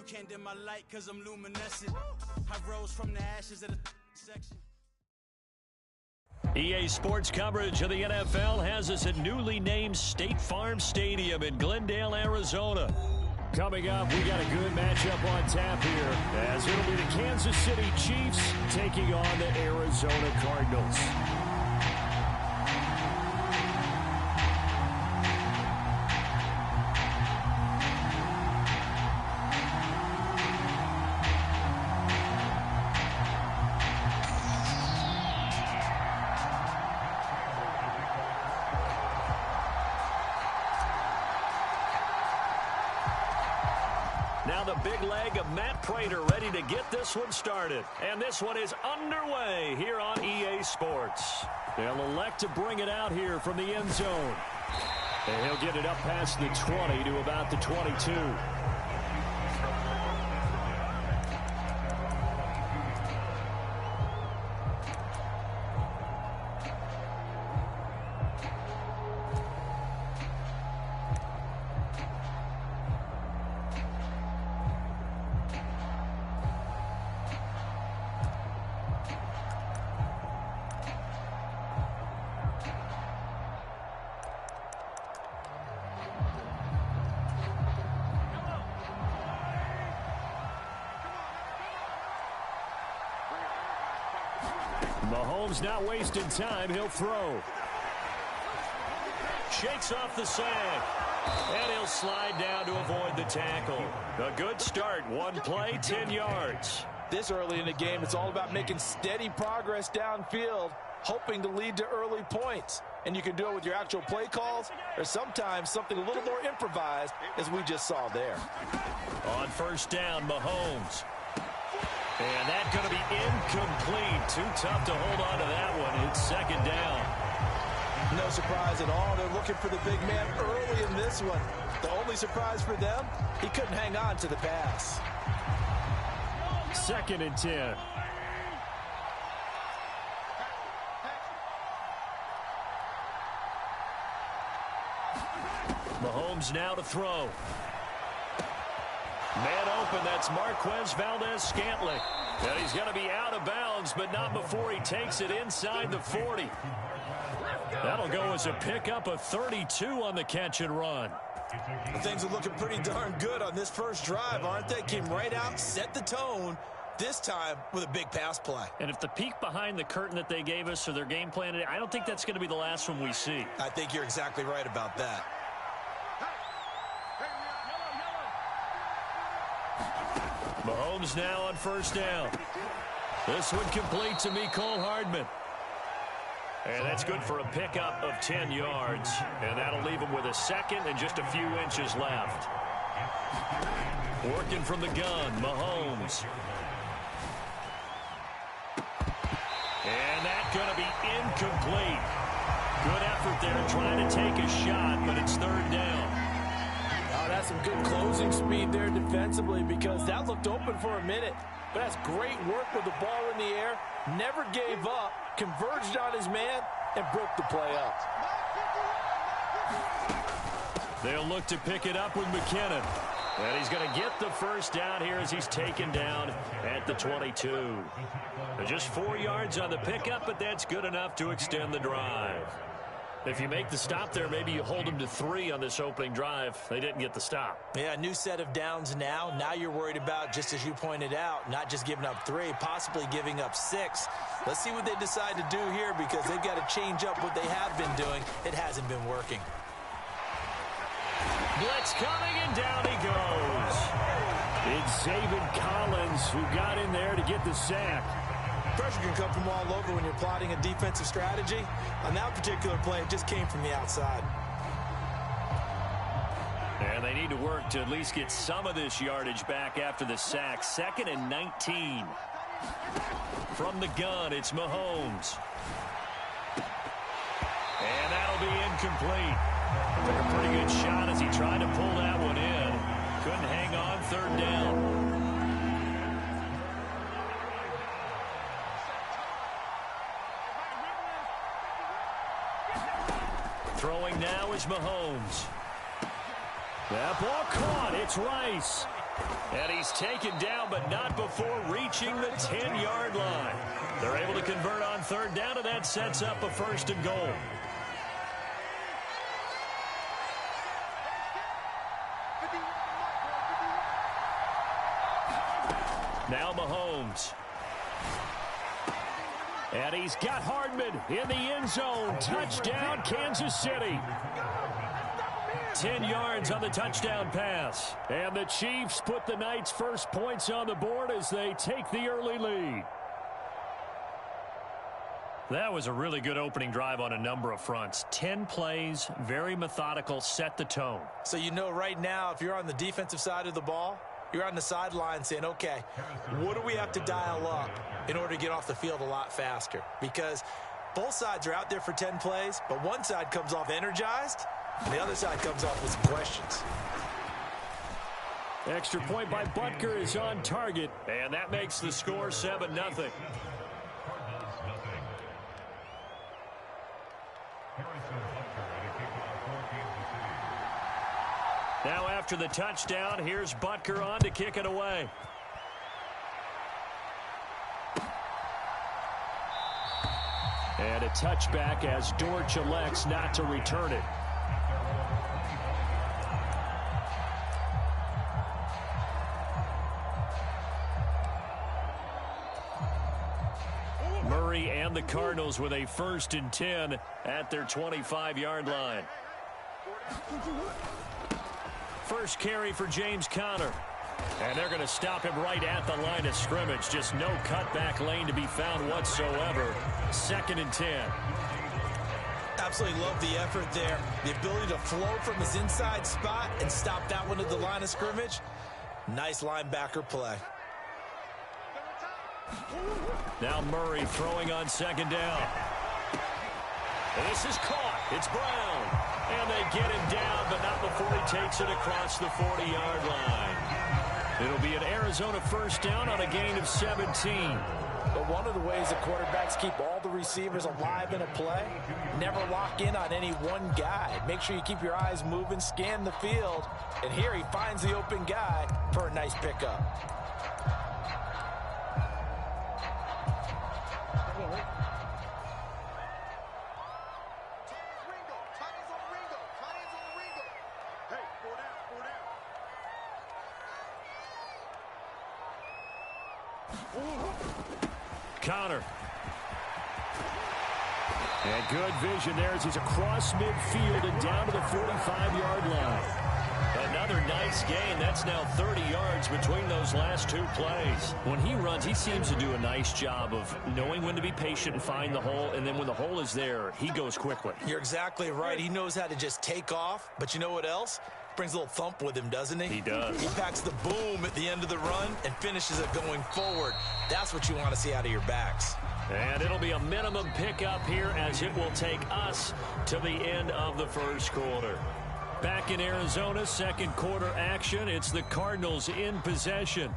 can't dim my light cause I'm luminescent. I rose from the ashes of the section. EA Sports coverage of the NFL has us at newly named State Farm Stadium in Glendale, Arizona. Coming up, we got a good matchup on tap here, as it'll be the Kansas City Chiefs taking on the Arizona Cardinals. Now the big leg of Matt Prater ready to get this one started. And this one is underway here on EA Sports. They'll elect to bring it out here from the end zone. And he'll get it up past the 20 to about the 22. Mahomes not wasting time. He'll throw. Shakes off the sack. And he'll slide down to avoid the tackle. A good start. One play, 10 yards. This early in the game, it's all about making steady progress downfield, hoping to lead to early points. And you can do it with your actual play calls or sometimes something a little more improvised, as we just saw there. On first down, Mahomes. And that's going to be incomplete. Too tough to hold on to that one. It's second down. No surprise at all. They're looking for the big man early in this one. The only surprise for them, he couldn't hang on to the pass. Second and 10. Mahomes now to throw. Man open, that's Marquez Valdez-Scantling. And he's going to be out of bounds, but not before he takes it inside the 40. That'll go as a pickup of 32 on the catch and run. Things are looking pretty darn good on this first drive, aren't they? Came right out, set the tone, this time with a big pass play. And if the peek behind the curtain that they gave us or their game plan, I don't think that's going to be the last one we see. I think you're exactly right about that. Mahomes now on first down. This one complete to Mecole Hardman. And that's good for a pickup of 10 yards. And that'll leave him with a second and just a few inches left. Working from the gun, Mahomes. And that's going to be incomplete. Good effort there trying to take a shot, but it's third down. That's some good closing speed there defensively, because that looked open for a minute. But that's great work with the ball in the air. Never gave up, converged on his man, and broke the play up. They'll look to pick it up with McKinnon. And he's going to get the first down here as he's taken down at the 22. Just 4 yards on the pickup, but that's good enough to extend the drive. If you make the stop there, maybe you hold them to 3 on this opening drive. They didn't get the stop. Yeah, a new set of downs now. Now you're worried about, just as you pointed out, not just giving up 3, possibly giving up 6. Let's see what they decide to do here, because they've got to change up what they have been doing. It hasn't been working. Blitz coming, and down he goes. It's Zaven Collins who got in there to get the sack. Pressure can come from all over when you're plotting a defensive strategy. On that particular play, it just came from the outside. And they need to work to at least get some of this yardage back after the sack. 2nd and 19. From the gun, it's Mahomes. And that'll be incomplete. Took a pretty good shot as he tried to pull that one in. Couldn't hang on, third down. Throwing now is Mahomes. That ball caught. It's Rice. And he's taken down, but not before reaching the 10-yard line. They're able to convert on third down, and that sets up a 1st and goal. Now Mahomes. And he's got Hardman in the end zone. Touchdown, Kansas City. 10 yards on the touchdown pass. And the Chiefs put the Knights' first points on the board as they take the early lead. That was a really good opening drive on a number of fronts. 10 plays, very methodical, set the tone. So you know right now, if you're on the defensive side of the ball, you're on the sideline saying, okay, what do we have to dial up in order to get off the field a lot faster? Because both sides are out there for 10 plays, but one side comes off energized, and the other side comes off with some questions. Extra point by Butker is on target, and that makes the score 7-0. Now after the touchdown, here's Butker on to kick it away. And a touchback as Dortch elects not to return it. Murray and the Cardinals with a 1st and 10 at their 25-yard line. First carry for James Conner. And they're going to stop him right at the line of scrimmage. Just no cutback lane to be found whatsoever. 2nd and 10. Absolutely love the effort there. The ability to flow from his inside spot and stop that one at the line of scrimmage. Nice linebacker play. Now Murray throwing on 2nd down. And this is caught. It's Brown. And they get him down, but not before he takes it across the 40-yard line. It'll be an Arizona 1st down on a gain of 17. But one of the ways the quarterbacks keep all the receivers alive in a play, never lock in on any one guy. Make sure you keep your eyes moving, scan the field. And here he finds the open guy for a nice pickup. Conner. And good vision there as he's across midfield and down to the 45-yard line. Another nice gain. That's now 30 yards between those last 2 plays. When he runs, he seems to do a nice job of knowing when to be patient and find the hole, and then when the hole is there, he goes quickly. You're exactly right. He knows how to just take off, but you know what else? Brings a little thump with him, doesn't he? He does. He packs the boom at the end of the run and finishes it going forward. That's what you want to see out of your backs. And it'll be a minimum pickup here as it will take us to the end of the 1st quarter. Back in Arizona, 2nd quarter action. It's the Cardinals in possession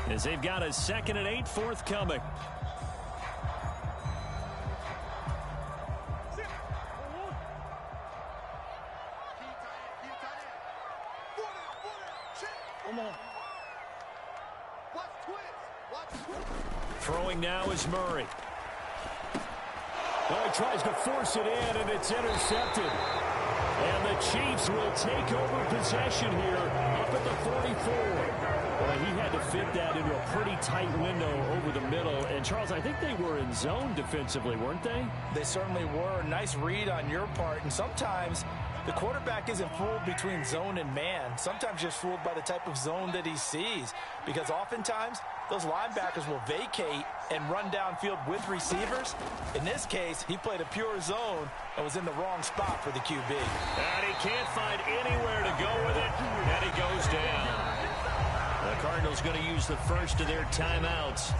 as they've got a 2nd and 8 forthcoming. Throwing now is Murray. Well, he tries to force it in, and it's intercepted. And the Chiefs will take over possession here up at the 44. Well, he had to fit that into a pretty tight window over the middle. And, Charles, I think they were in zone defensively, weren't they? They certainly were. Nice read on your part. And sometimes the quarterback isn't fooled between zone and man. Sometimes just fooled by the type of zone that he sees. Because oftentimes those linebackers will vacate and run downfield with receivers. In this case, he played a pure zone and was in the wrong spot for the QB. And he can't find anywhere to go with it, and he goes down. The Cardinals going to use the first of their timeouts.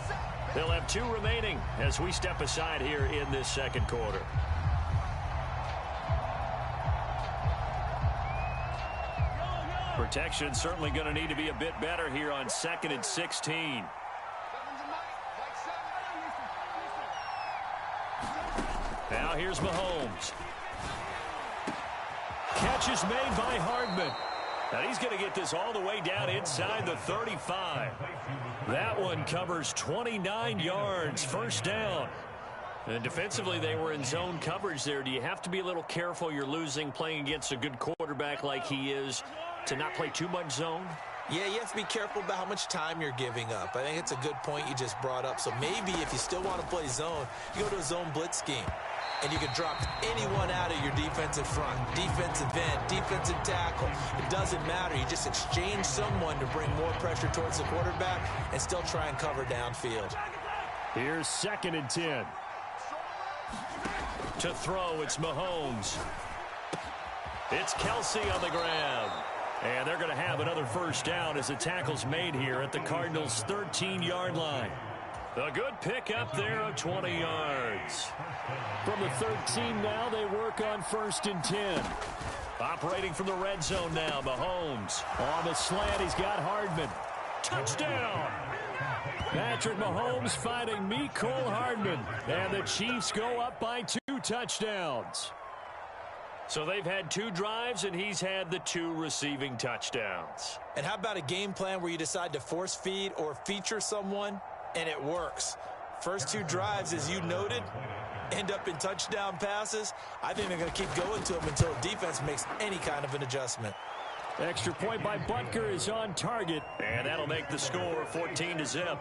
They'll have 2 remaining as we step aside here in this 2nd quarter. Protection certainly going to need to be a bit better here on 2nd and 16. Now here's Mahomes. Catch is made by Hardman. And he's going to get this all the way down inside the 35. That one covers 29 yards, first down. And defensively, they were in zone coverage there. Do you have to be a little careful? You're losing playing against a good quarterback like he is to not play too much zone? Yeah, you have to be careful about how much time you're giving up. I think it's a good point you just brought up. So maybe if you still want to play zone, you go to a zone blitz scheme. And you can drop anyone out of your defensive front, defensive end, defensive tackle. It doesn't matter. You just exchange someone to bring more pressure towards the quarterback and still try and cover downfield. Here's 2nd and 10. To throw, it's Mahomes. It's Kelsey on the grab. And they're going to have another first down as the tackle's made here at the Cardinals' 13-yard line. A good pickup there of 20 yards. From the 13 now, they work on 1st and 10. Operating from the red zone now, Mahomes. On the slant, he's got Hardman. Touchdown! Patrick Mahomes finding Mecole Hardman. And the Chiefs go up by 2 touchdowns. So they've had 2 drives, and he's had the 2 receiving touchdowns. And how about a game plan where you decide to force feed or feature someone, and it works? First 2 drives, as you noted, end up in touchdown passes. I think they're going to keep going to them until defense makes any kind of an adjustment. Extra point by Butker is on target, and that'll make the score 14-0.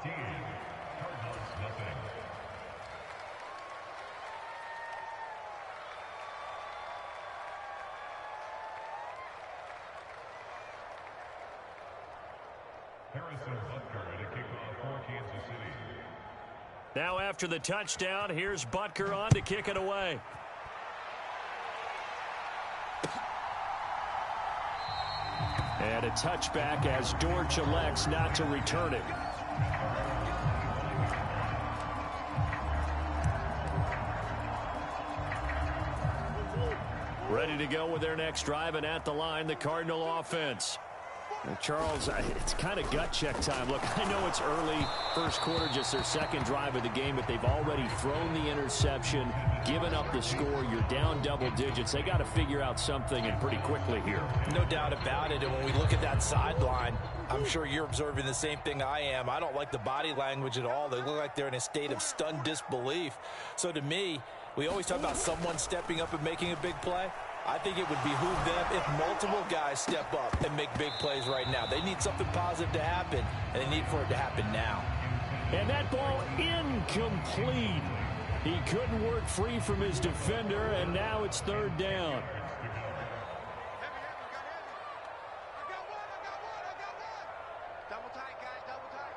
Now after the touchdown, here's Butker on to kick it away. And a touchback as Dortch elects not to return it. Ready to go with their next drive, and at the line, the Cardinal offense. Charles, it's kind of gut check time. Look, I know it's early, first quarter, just their 2nd drive of the game, but they've already thrown the interception, given up the score. You're down double digits. They got to figure out something, and pretty quickly here. No doubt about it. And when we look at that sideline, I'm sure you're observing the same thing I am. I don't like the body language at all. They look like they're in a state of stunned disbelief. So to me, we always talk about someone stepping up and making a big play. I think it would behoove them if multiple guys step up and make big plays right now. They need something positive to happen, and they need for it to happen now. And that ball incomplete. He couldn't work free from his defender, and now it's 3rd down. Double tight, guys, double tight.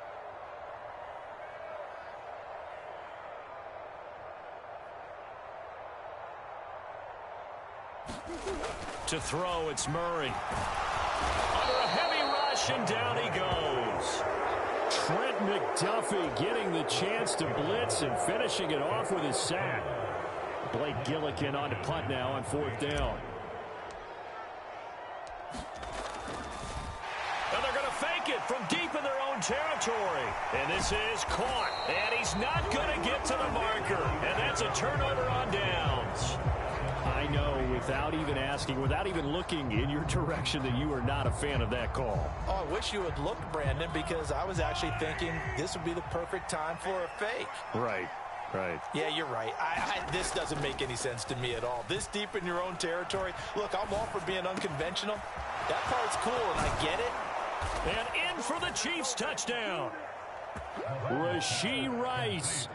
To throw, it's Murray. Under a heavy rush, and down he goes. Trent McDuffie getting the chance to blitz and finishing it off with his sack. Blake Gillikin on to punt now on 4th down. And they're going to fake it from deep in their own territory. And this is caught. And he's not going to get to the marker. And that's a turnover on downs. I know, without even asking, without even looking in your direction, that you are not a fan of that call. Oh, I wish you had looked, Brandon, because I was actually thinking this would be the perfect time for a fake. Right. Yeah, you're right. This doesn't make any sense to me at all. This deep in your own territory. Look, I'm all for being unconventional. That part's cool, and I get it. And in for the Chiefs touchdown. Rashee Rice.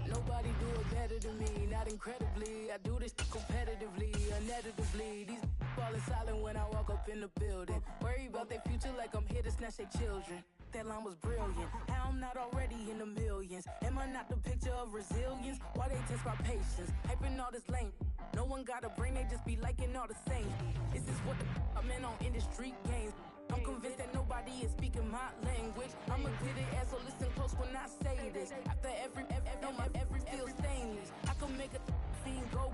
Nobody do it better than me, not incredibly. I do this competitively, uneditively. These falling silent when I walk up in the building. Worry about their future like I'm here to snatch their children. That line was brilliant. How I'm not already in the millions. Am I not the picture of resilience? Why they test my patience? Hyping all this lame. No one got a brain, they just be liking all the same. This is what the I'm in on industry games. I'm convinced that nobody is speaking my language. I'm a good ass, so listen close when I say this. After every feel stainless. I can make a fiend go.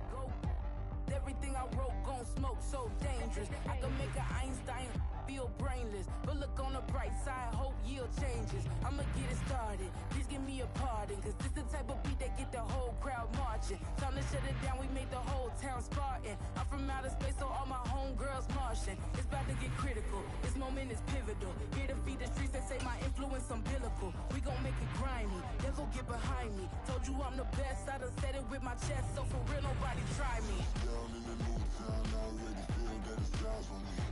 Everything I wrote gon' smoke, so dangerous. I can make an Einstein feel brainless. But look on the bright side, hope yield changes. I'ma get it started, please give me a pardon. Cause this the type of beat that get the whole crowd marching. Time to shut it down, we made the whole town Spartan. I'm from outer space, so all my homegirls Martian. It's about to get critical, this moment is pivotal. Here to feed the streets, they say my influence umbilical. We gon' make it grimy, never get behind me. Told you I'm the best, I done said it with my chest. So for real, nobody try me. Down in the new town, I already feel that it's eyes on me.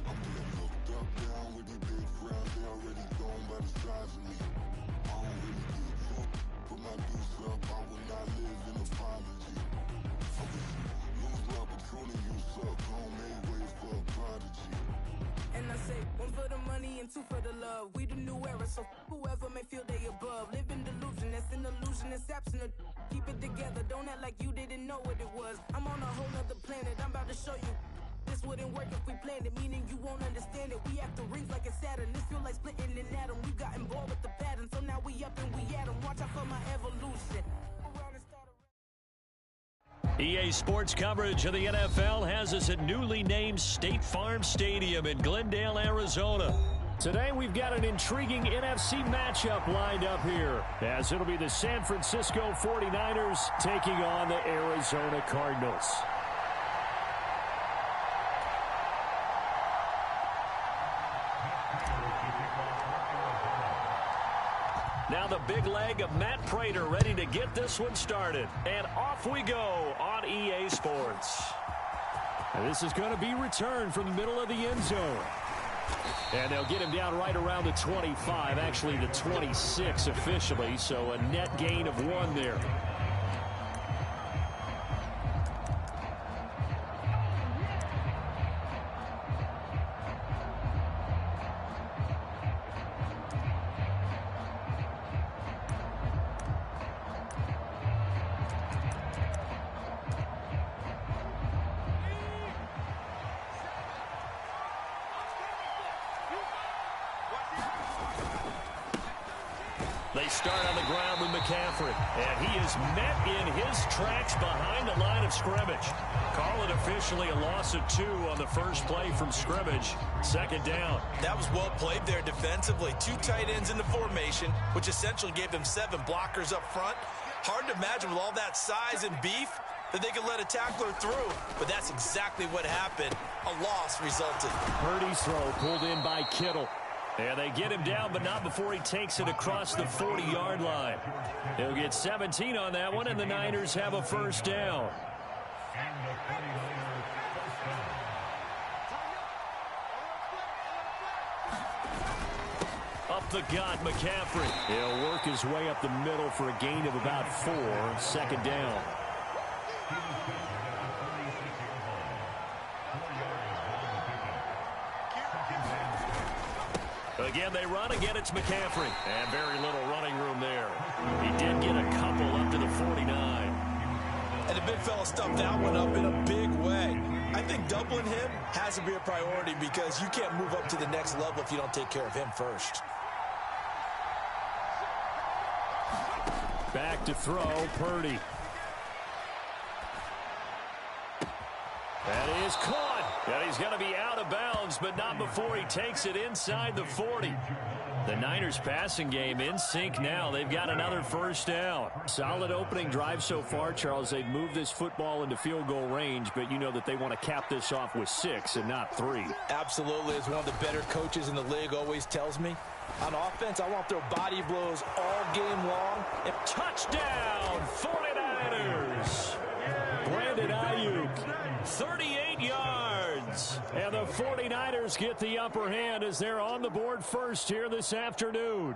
I'm getting looked up, down with these big crowds. They already gone by the size of me. I don't really give a fuck. Put my deuce up, I will not live in apology. I wish you lose love, but tuning you suck. Home made ways for a prodigy. And I say, one for the money and two for the love. We the new era, so whoever may feel they above. Live in delusion, that's an illusion, it's absent. Keep it together, don't act like you didn't know what it was. I'm on a whole nother planet, I'm about to show you. This wouldn't work if we planned it, meaning you won't understand it. We have to rings like a Saturn, this feel like splitting an atom. We got involved with the pattern, so now we up and we at 'em. Watch out for my evolution. EA Sports coverage of the NFL has us at newly named State Farm Stadium in Glendale, Arizona. Today we've got an intriguing NFC matchup lined up here, as it'll be the San Francisco 49ers taking on the Arizona Cardinals. Now the big leg of Matt Prater ready to get this one started. And off we go on EA Sports. And this is going to be returned from the middle of the end zone. And they'll get him down right around the 25, actually the 26 officially, so a net gain of 1 there. They start on the ground with McCaffrey, and he is met in his tracks behind the line of scrimmage. Call it officially a loss of 2 on the first play from scrimmage. Second down. That was well played there defensively. 2 tight ends in the formation, which essentially gave them 7 blockers up front. Hard to imagine with all that size and beef that they could let a tackler through, but that's exactly what happened. A loss resulted. Purdy's throw pulled in by Kittle. And they get him down, but not before he takes it across the 40-yard line. He'll get 17 on that one, and the Niners have a first down. Up the gut, McCaffrey. He'll work his way up the middle for a gain of about 4. Second down. Again, they run. Again, it's McCaffrey. And very little running room there. He did get a couple up to the 49. And the big fella stuffed that one up in a big way. I think doubling him has to be a priority because you can't move up to the next level if you don't take care of him first. Back to throw, Purdy. That is caught. And he's going to be out of bounds, but not before he takes it inside the 40. The Niners passing game in sync now. They've got another first down. Solid opening drive so far, Charles. They've moved this football into field goal range, but you know that they want to cap this off with 6 and not 3. Absolutely. As one of the better coaches in the league always tells me, on offense, I want to throw body blows all game long. And touchdown, 49ers. Brandon Ayuk, 38 yards. And the 49ers get the upper hand as they're on the board first here this afternoon.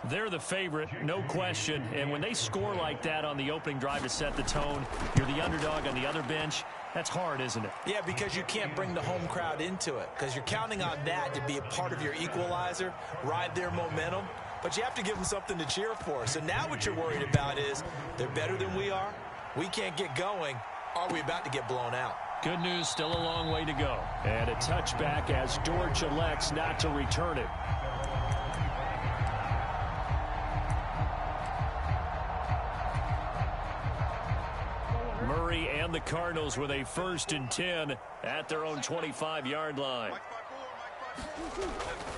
They're the favorite, no question. And when they score like that on the opening drive to set the tone, you're the underdog on the other bench. That's hard, isn't it? Yeah, because you can't bring the home crowd into it, because you're counting on that to be a part of your equalizer, ride their momentum. But you have to give them something to cheer for. So now what you're worried about is they're better than we are. We can't get going. Are we about to get blown out? Good news, still a long way to go. And a touchback as Dortch elects not to return it. Murray and the Cardinals with a 1st and 10 at their own 25-yard line.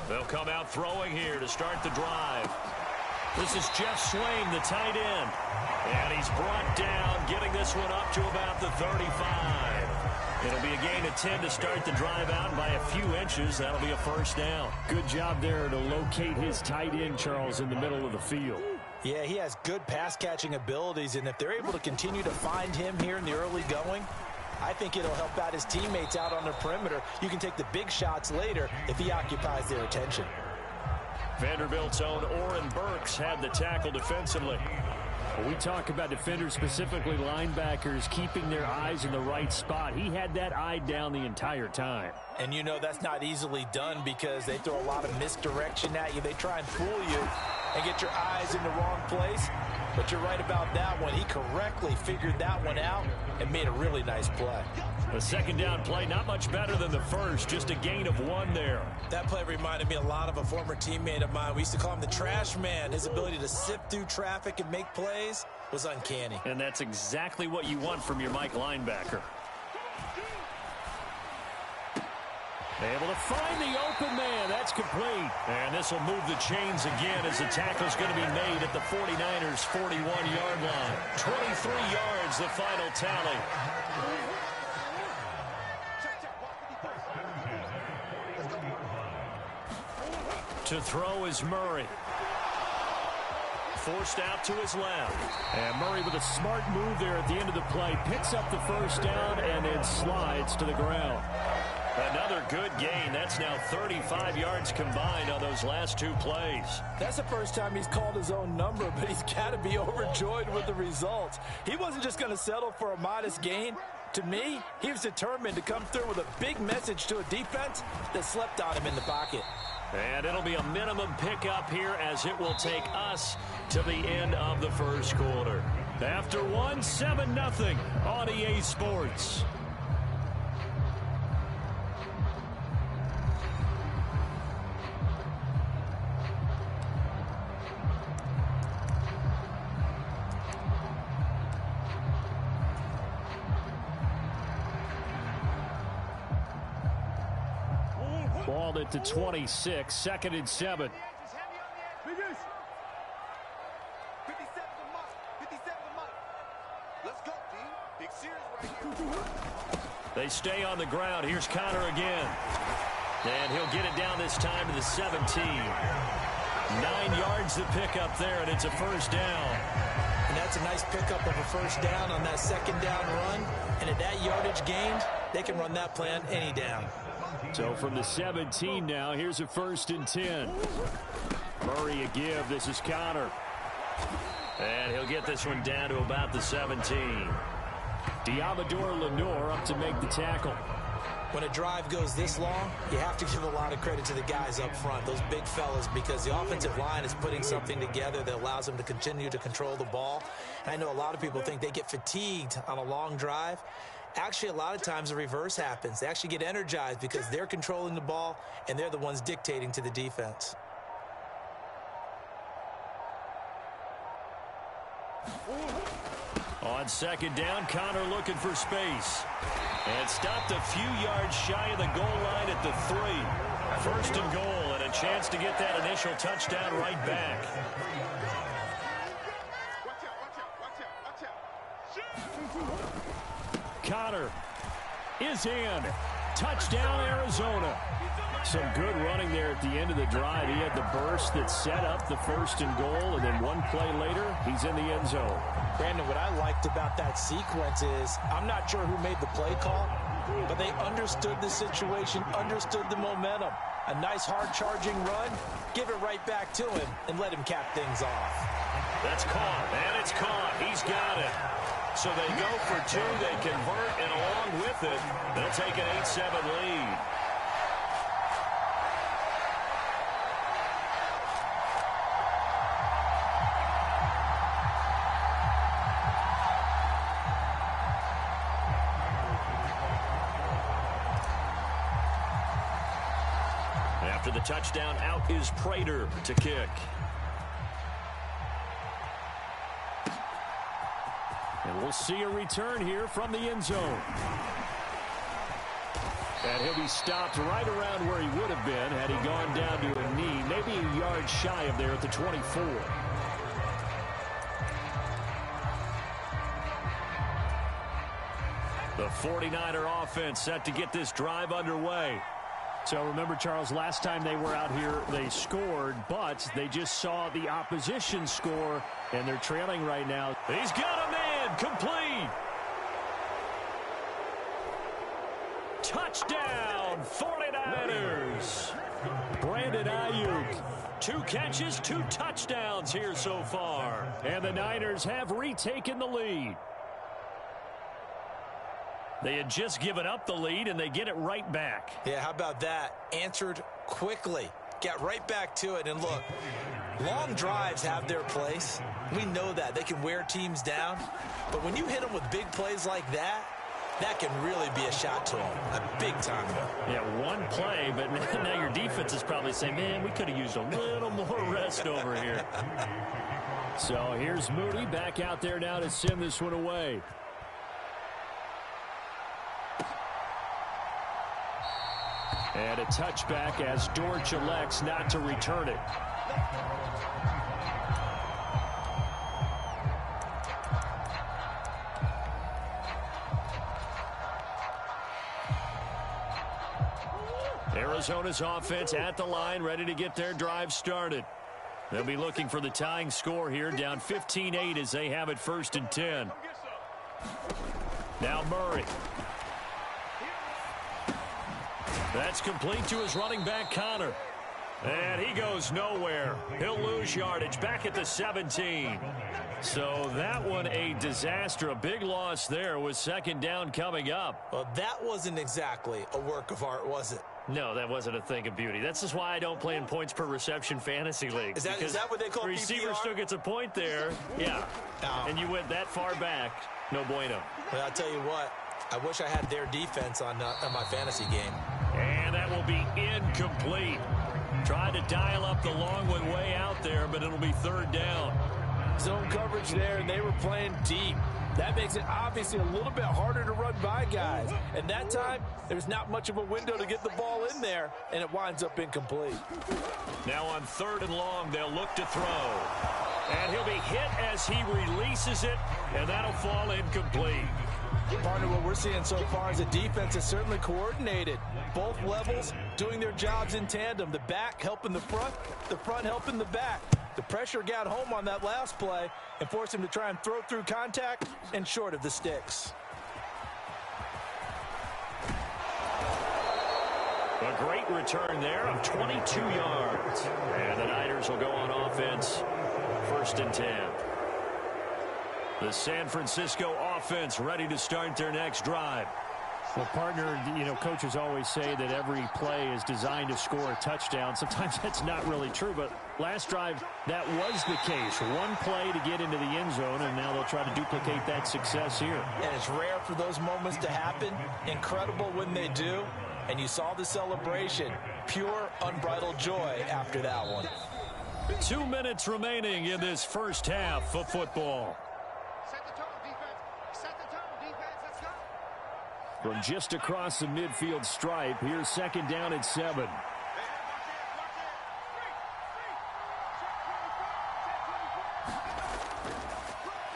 They'll come out throwing here to start the drive. This is Jeff Swain, the tight end. And he's brought down, getting this one up to about the 35. It'll be a gain of 10 to start the drive out by a few inches. That'll be a 1st down. Good job there to locate his tight end, Charles, in the middle of the field. Yeah, he has good pass-catching abilities, and if they're able to continue to find him here in the early going, I think it'll help out his teammates out on the perimeter. You can take the big shots later if he occupies their attention. Vanderbilt's own Oren Burks had the tackle defensively. We talk about defenders, specifically linebackers, keeping their eyes in the right spot. He had that eye down the entire time. And you know that's not easily done because they throw a lot of misdirection at you. They try and fool you and get your eyes in the wrong place. But you're right about that one. He correctly figured that one out and made a really nice play. The 2nd down play, not much better than the first, just a gain of 1 there. That play reminded me a lot of a former teammate of mine. We used to call him the trash man. His ability to sift through traffic and make plays was uncanny. And that's exactly what you want from your Mike linebacker. Able to find the open man. That's complete. And this will move the chains again as the tackle's going to be made at the 49ers' 41-yard line. 23 yards, the final tally. To throw is Murray. Forced out to his left. And Murray with a smart move there at the end of the play. Picks up the 1st down and then slides to the ground. Another good gain. That's now 35 yards combined on those last 2 plays. That's the first time he's called his own number, but he's got to be overjoyed with the results. He wasn't just going to settle for a modest gain. To me, he was determined to come through with a big message to a defense that slept on him in the pocket. And it'll be a minimum pickup here as it will take us to the end of the 1st quarter. After 1, 7-0 on EA Sports. Ball at the 26, 2nd and 7. They stay on the ground. Here's Connor again. And he'll get it down this time to the 17. 9 yards to pick up there, and it's a 1st down. And that's a nice pickup of a 1st down on that 2nd down run. And at that yardage gained, they can run that play on any down. So from the 17 now, here's a 1st and 10. Murray a give. This is Connor. And he'll get this one down to about the 17. Diamador Lenore up to make the tackle. When a drive goes this long, you have to give a lot of credit to the guys up front, those big fellas, because the offensive line is putting something together that allows them to continue to control the ball. And I know a lot of people think they get fatigued on a long drive. Actually, a lot of times the reverse happens. They actually get energized because they're controlling the ball, and they're the ones dictating to the defense. On 2nd down, Connor looking for space. And stopped a few yards shy of the goal line at the 3. 1st and goal, and a chance to get that initial touchdown right back. Connor is in. Touchdown, Arizona. Some good running there at the end of the drive. He had the burst that set up the 1st and goal, and then 1 play later, he's in the end zone. Brandon, what I liked about that sequence is I'm not sure who made the play call, but they understood the situation, understood the momentum. A nice hard-charging run, give it right back to him, and let him cap things off. That's caught, and it's caught. He's got it. So they go for two, they convert, and along with it, they'll take an 8-7 lead. After the touchdown, out is Prater to kick. And we'll see a return here from the end zone. And he'll be stopped right around where he would have been had he gone down to a knee, maybe a yard shy of there at the 24. The 49er offense set to get this drive underway. So remember, Charles, last time they were out here, they scored, but they just saw the opposition score, and they're trailing right now. He's got a man, complete. Touchdown, 49ers. Brandon Ayuk. 2 catches, 2 touchdowns here so far. And the Niners have retaken the lead. They had just given up the lead, and they get it right back. Yeah, how about that? Answered quickly. Got right back to it. And look, long drives have their place. We know that. They can wear teams down. But when you hit them with big plays like that, that can really be a shot to them. A big time one. Yeah, one play, but now your defense is probably saying, man, we could have used a little more rest over here. So here's Moody back out there now to send this one away. And a touchback as Dortch elects not to return it. Arizona's offense at the line, ready to get their drive started. They'll be looking for the tying score here, down 15-8 as they have it 1st and 10. Now Murray. That's complete to his running back, Connor. And he goes nowhere. He'll lose yardage back at the 17. So that one a disaster. A big loss there with 2nd down coming up. Well, that wasn't exactly a work of art, was it? No, that wasn't a thing of beauty. That's just why I don't play in points per reception fantasy leagues. Is that what they call PPR? The receiver still gets a point there. Yeah. And you went that far back. No bueno. Well, I'll tell you what. I wish I had their defense on my fantasy game. And that will be incomplete. Tried to dial up the long one way out there, but it'll be 3rd down. Zone coverage there, and they were playing deep. That makes it obviously a little bit harder to run by guys. And that time, there's not much of a window to get the ball in there, and it winds up incomplete. Now on 3rd and long, they'll look to throw. And he'll be hit as he releases it, and that'll fall incomplete. Partner, what we're seeing so far is the defense is certainly coordinated. Both levels doing their jobs in tandem. The back helping the front helping the back. The pressure got home on that last play and forced him to try and throw through contact and short of the sticks. A great return there of 22 yards. And the Niners will go on offense, 1st and 10. The San Francisco offense ready to start their next drive. Well, partner, coaches always say that every play is designed to score a touchdown. Sometimes that's not really true, but last drive, that was the case. One play to get into the end zone, and now they'll try to duplicate that success here. And it's rare for those moments to happen. Incredible when they do. And you saw the celebration. Pure, unbridled joy after that one. 2 minutes remaining in this first half of football. Set the tone, defense. Set the tone, defense. Let's go. From just across the midfield stripe, here's 2nd down and 7.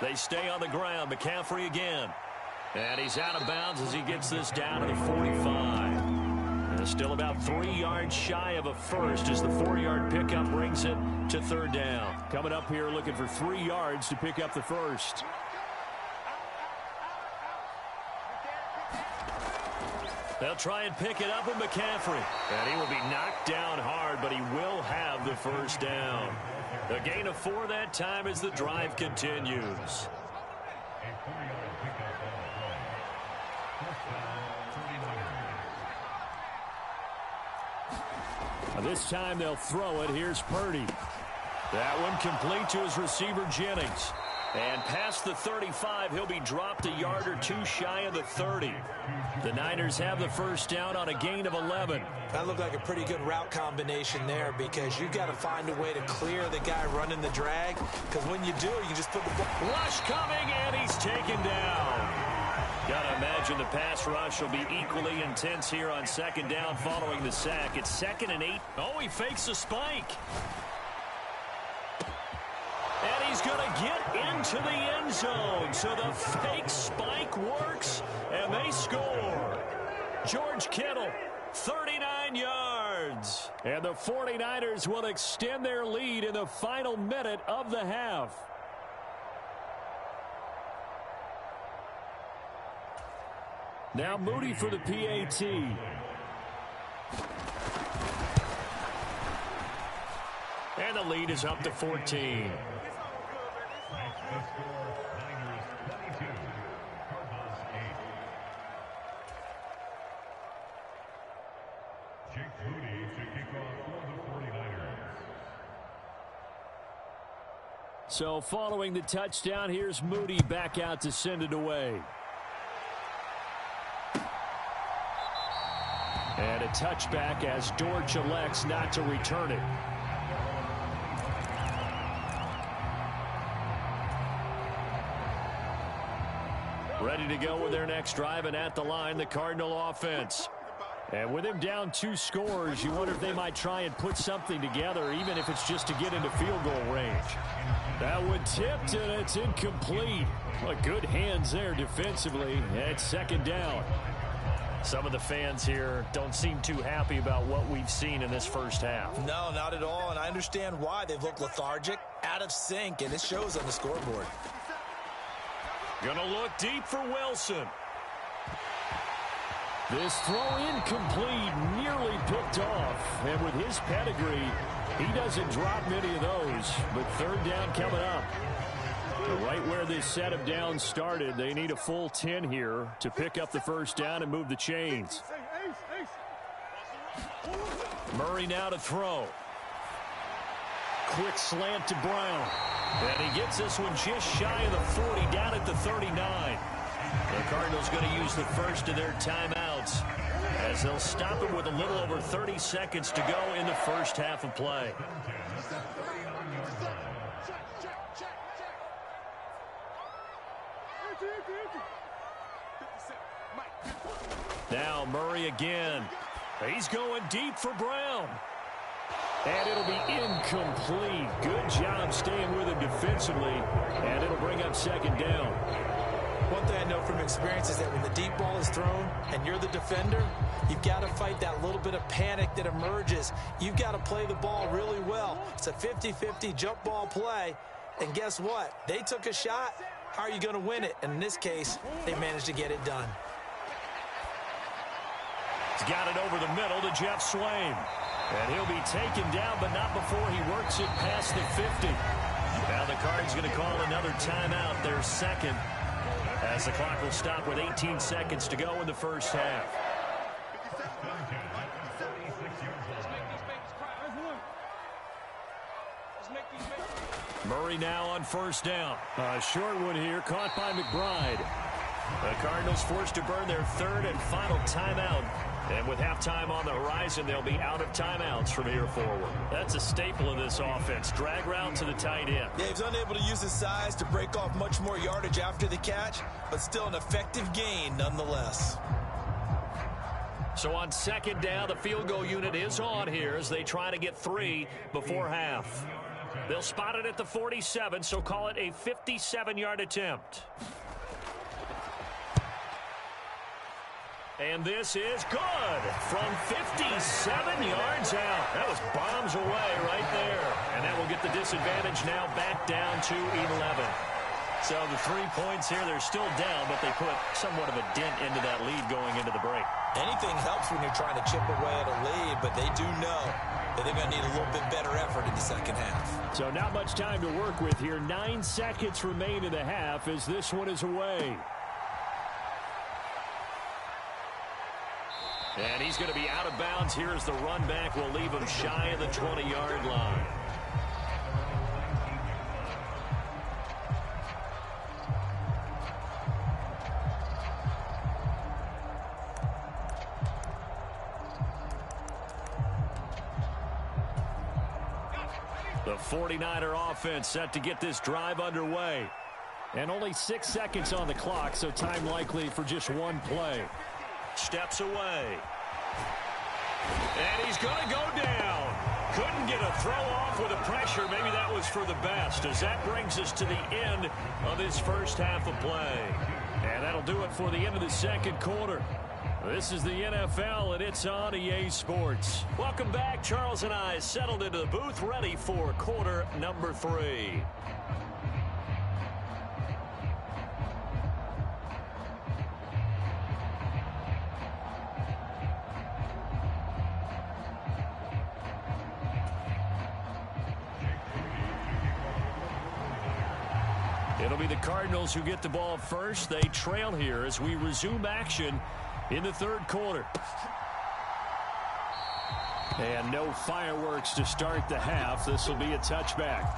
They stay on the ground. McCaffrey again. And he's out of bounds as he gets this down to the 45. And still about 3 yards shy of a first as the 4-yard pickup brings it to 3rd down. Coming up here looking for 3 yards to pick up the first. They'll try and pick it up with McCaffrey. And he will be knocked down hard, but he will have the first down. A gain of 4 that time as the drive continues. This time they'll throw it. Here's Purdy. That one complete to his receiver, Jennings. And past the 35, he'll be dropped a yard or 2 shy of the 30. The Niners have the first down on a gain of 11. That looked like a pretty good route combination there because you've got to find a way to clear the guy running the drag, because when you do, you can just put the ball. Rush coming, and he's taken down. Got to imagine the pass rush will be equally intense here on second down following the sack. It's 2nd and 8. Oh, he fakes a spike. And he's going to get into the end zone. So the fake spike works, and they score. George Kittle, 39 yards. And the 49ers will extend their lead in the final minute of the half. Now Moody for the PAT. And the lead is up to 14. So following the touchdown, here's Moody back out to send it away. And a touchback as Dortch elects not to return it. Ready to go with their next drive, and at the line, the Cardinal offense. And with him down 2 scores, you wonder if they might try and put something together, even if it's just to get into field goal range. That one tipped, and it's incomplete. Well, good hands there defensively. It's second down. Some of the fans here don't seem too happy about what we've seen in this first half. No, not at all, and I understand why. They've looked lethargic, out of sync, and it shows on the scoreboard. Gonna look deep for Wilson. This throw incomplete, nearly picked off. And with his pedigree, he doesn't drop many of those. But third down coming up. Right where this set of downs started, they need a full 10 here to pick up the first down and move the chains. Murray now to throw. Quick slant to Brown. And he gets this one just shy of the 40, down at the 39. The Cardinals going to use the first of their timeouts as they'll stop it with a little over 30 seconds to go in the first half of play. Now Murray again. He's going deep for Brown. And it'll be incomplete. Good job staying with him defensively. And it'll bring up second down. One thing I know from experience is that when the deep ball is thrown and you're the defender, you've got to fight that little bit of panic that emerges. You've got to play the ball really well. It's a 50-50 jump ball play. And guess what? They took a shot. How are you going to win it? And in this case, they managed to get it done. He's got it over the middle to Jeff Swain. And he'll be taken down, but not before he works it past the 50. Now the Cards going to call another timeout, their second, as the clock will stop with 18 seconds to go in the first half. Murray now on first down. A short one here, caught by McBride. The Cardinals forced to burn their third and final timeout. And with halftime on the horizon, they'll be out of timeouts from here forward. That's a staple of this offense. Drag route to the tight end. Yeah, he's unable to use his size to break off much more yardage after the catch, but still an effective gain nonetheless. So on second down, the field goal unit is on here as they try to get 3 before half. They'll spot it at the 47, so call it a 57-yard attempt. And this is good from 57 yards out. That was bombs away right there. And that will get the disadvantage now back down to 11. So the 3 points here, they're still down, but they put somewhat of a dent into that lead going into the break. Anything helps when you're trying to chip away at a lead, but they do know that they're going to need a little bit better effort in the second half. So not much time to work with here. 9 seconds remain in the half as this one is away. And he's going to be out of bounds here as the run back will leave him shy of the 20-yard line. The 49er offense set to get this drive underway. And only 6 seconds on the clock, so time likely for just one play. Steps away. And he's going to go down. Couldn't get a throw off with the pressure. Maybe that was for the best, as that brings us to the end of his first half of play. And that'll do it for the end of the second quarter. This is the NFL, and it's on EA Sports. Welcome back. Charles and I settled into the booth, ready for quarter number 3. It'll be the Cardinals who get the ball first. They trail here as we resume action in the third quarter. And no fireworks to start the half. This will be a touchback.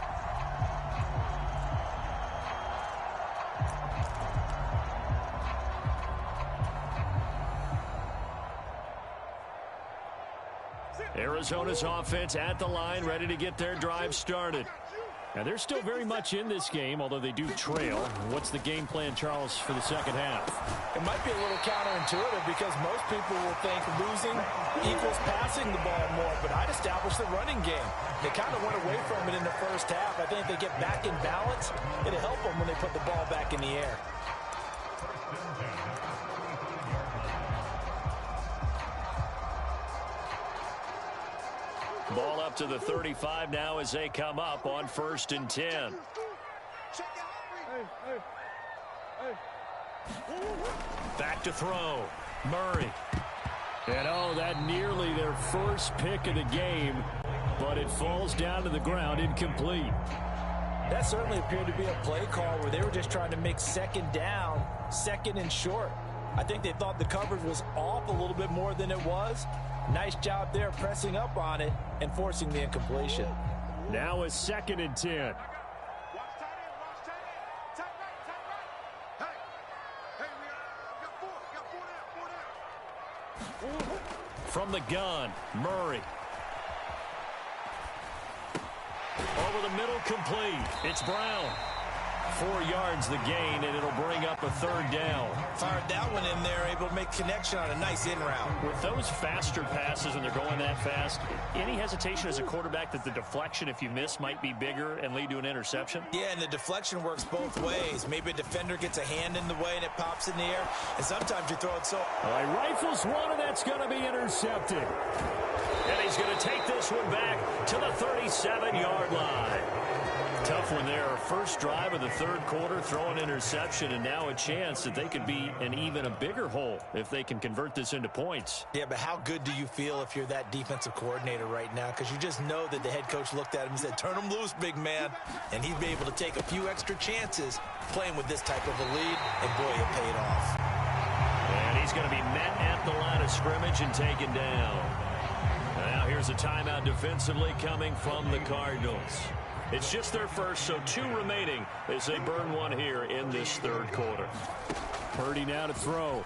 Arizona's offense at the line, ready to get their drive started. Now, they're still very much in this game, although they do trail. What's the game plan, Charles, for the second half? It might be a little counterintuitive because most people will think losing equals passing the ball more, but I'd establish the running game. They kind of went away from it in the first half. I think if they get back in balance, it'll help them when they put the ball back in the air. Ball up to the 35 now as they come up on 1st and 10. Back to throw. Murray. And oh, that nearly their first pick of the game, but it falls down to the ground incomplete. That certainly appeared to be a play call where they were just trying to make second down, second and short. I think they thought the coverage was off a little bit more than it was. Nice job there pressing up on it and forcing the incompletion. Now a 2nd and 10. From the gun, Murray. Over the middle, complete. It's Brown. 4 yards the gain, and it'll bring up a 3rd down. Fired that one in there, able to make connection on a nice in route. With those faster passes and they're going that fast, any hesitation as a quarterback that the deflection, if you miss, might be bigger and lead to an interception? Yeah, and the deflection works both ways. Maybe a defender gets a hand in the way and it pops in the air, and sometimes you throw it so... He rifles one, and that's going to be intercepted. And he's going to take this one back to the 37-yard line. Tough one there. First drive of the third quarter, throw an interception, and now a chance that they could be in even a bigger hole if they can convert this into points. Yeah, but how good do you feel if you're that defensive coordinator right now? Because you just know that the head coach looked at him and said, turn him loose, big man. And he'd be able to take a few extra chances playing with this type of a lead, and boy, it paid off. And he's going to be met at the line of scrimmage and taken down. Now here's a timeout defensively coming from the Cardinals. It's just their first, so 2 remaining as they burn one here in this third quarter. Purdy now to throw.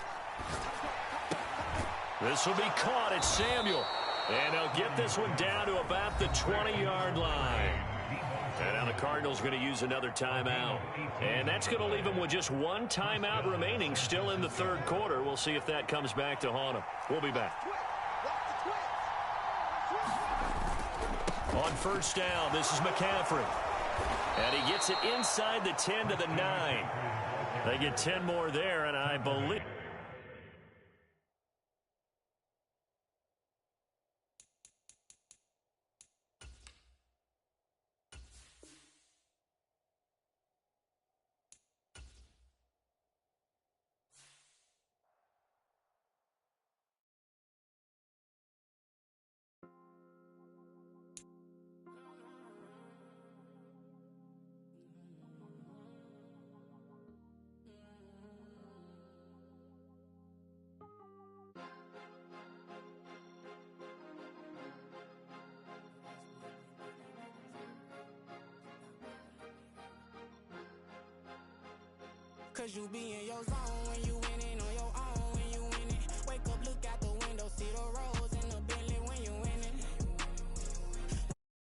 This will be caught. It's Samuel. And they'll get this one down to about the 20-yard line. And now the Cardinals going to use another timeout. And that's going to leave them with just 1 timeout remaining still in the third quarter. We'll see if that comes back to haunt them. We'll be back. On first down, this is McCaffrey. And he gets it inside the 10 to the 9. They get 10 more there, and I believe... Cause you be in your zone when you winning